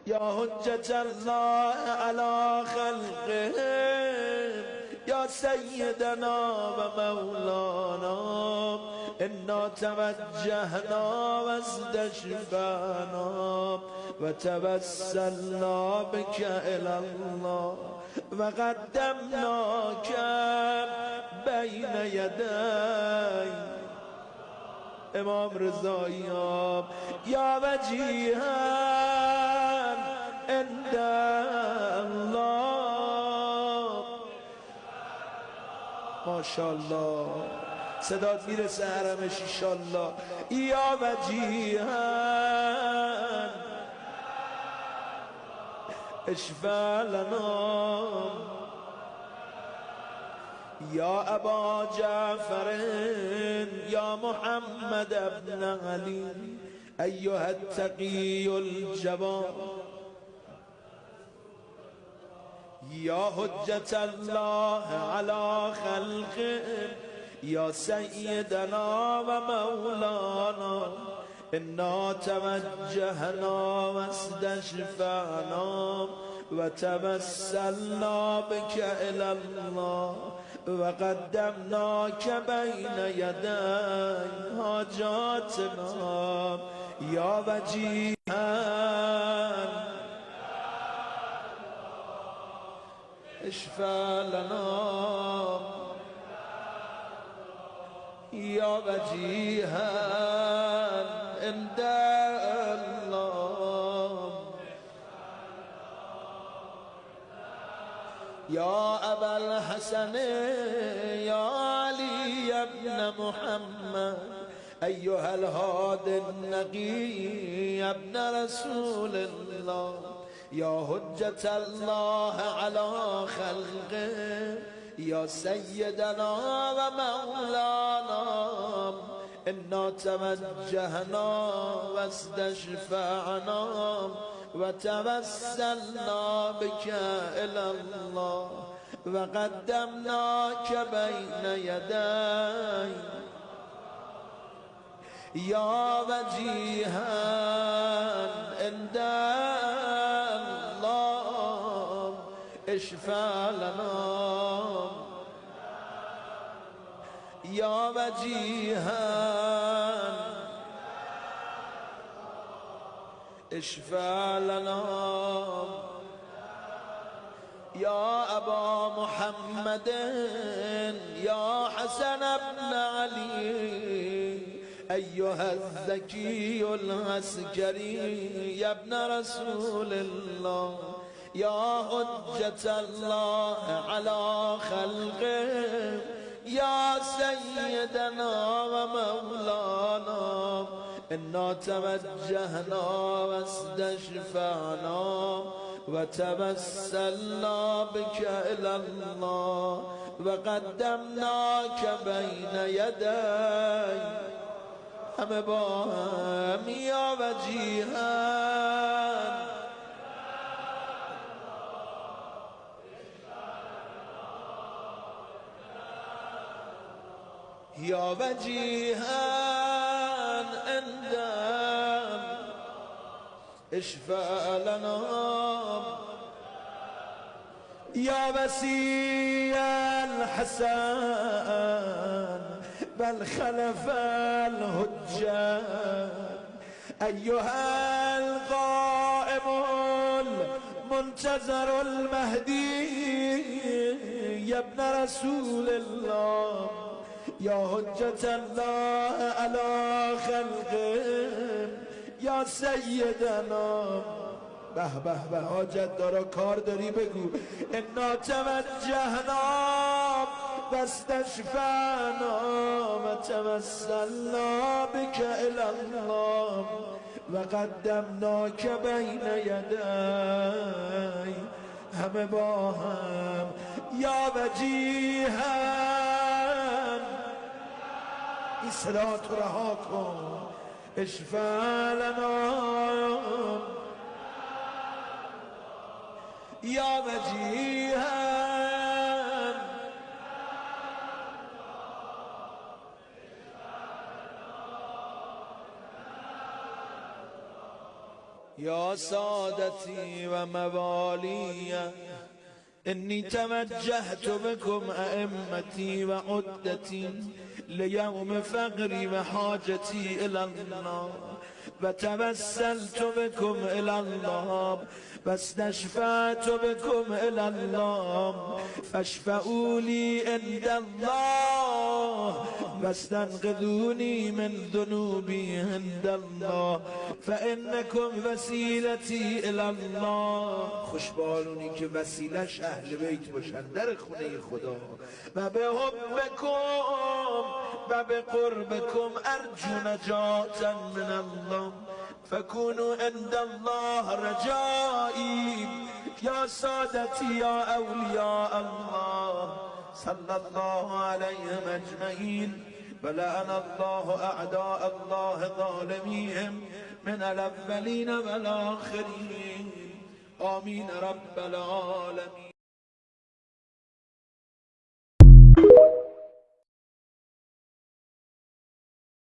یا حجت الله علی خلقه یا سیدنا و مولانا انا توجهنا واستشفعنا و توسلنا بك الی الله و قدمناک بین یدی امام رضایی یا وجیها عند الله. ماشاءالله صدات میرسه حرمش انشالله. یا وجیها اشفع لنا یا ابا جعفر یا محمد ابن علی ایها التقی الجواد یا حجت الله علی خلقه یا سیدنا و مولانا انا توجهنا واستشفعنا و توسلنا بك الی الله و قدمناک بین یدی حاجاتنا یا وجیها اشفع لنا یا وجیها عند الله یا ابا الحسن یا علی ابن محمد ایها الهادی النقی ابن رسول الله یا حجت الله علی خلقه یا سیدنا و مولانا انا توجهنا واستشفعنا و توسلنا بك الی الله و قدمناک بین یدی یا وجیها عند الله اشفع لنا یا وجیها اشفع لنا یا ابا محمد یا حسن ابن علی ایها الذکی العسکری یا ابن رسول الله یا حجت الله علی خلقه یا سیدنا و مولانا انا توجهنا واستشفعنا و توسلنا بك الی الله و قدمناک بین یدی همه با هم یا وجیها یا وجیها عند اشفع لنا یا وسیع الحسن بل خلف الحجة ایها القائم المنتظر المهدی یا ابن رسول الله یا حجت الله علی خلقه یا سیدنا به به به حاجت دارا کار داری بگو انا توجهنا واستشفعنا و توسلنا بك الی الله و قدمناک بین یدی همه با هم یا وجیها این صدا تو رها کن اشفع لنا یا وجیها يا سادتي وموالي إني توجهت بكم أئمتي وعدتي ليوم فقري وحاجتي إلى الله، وتوسلت بكم إلى الله، واستشفعت بكم إلى الله، فاشفعوا لي عند الله، واستنقذوني من ذنوبي عند الله، فإنكم وسيلتي إلى الله. خوشبالونی که وسیلش اهل بیت باشن در خونه خدا. و به حبکم و به قربکم ارجو نجاتا من الله، فكونوا عند الله رجائي يا سادتي يا أولياء الله. صلى الله عليهم أجمعين ولعن الله أعداء الله ظالميهم من الأولين والآخرين. آمين رب العالمين.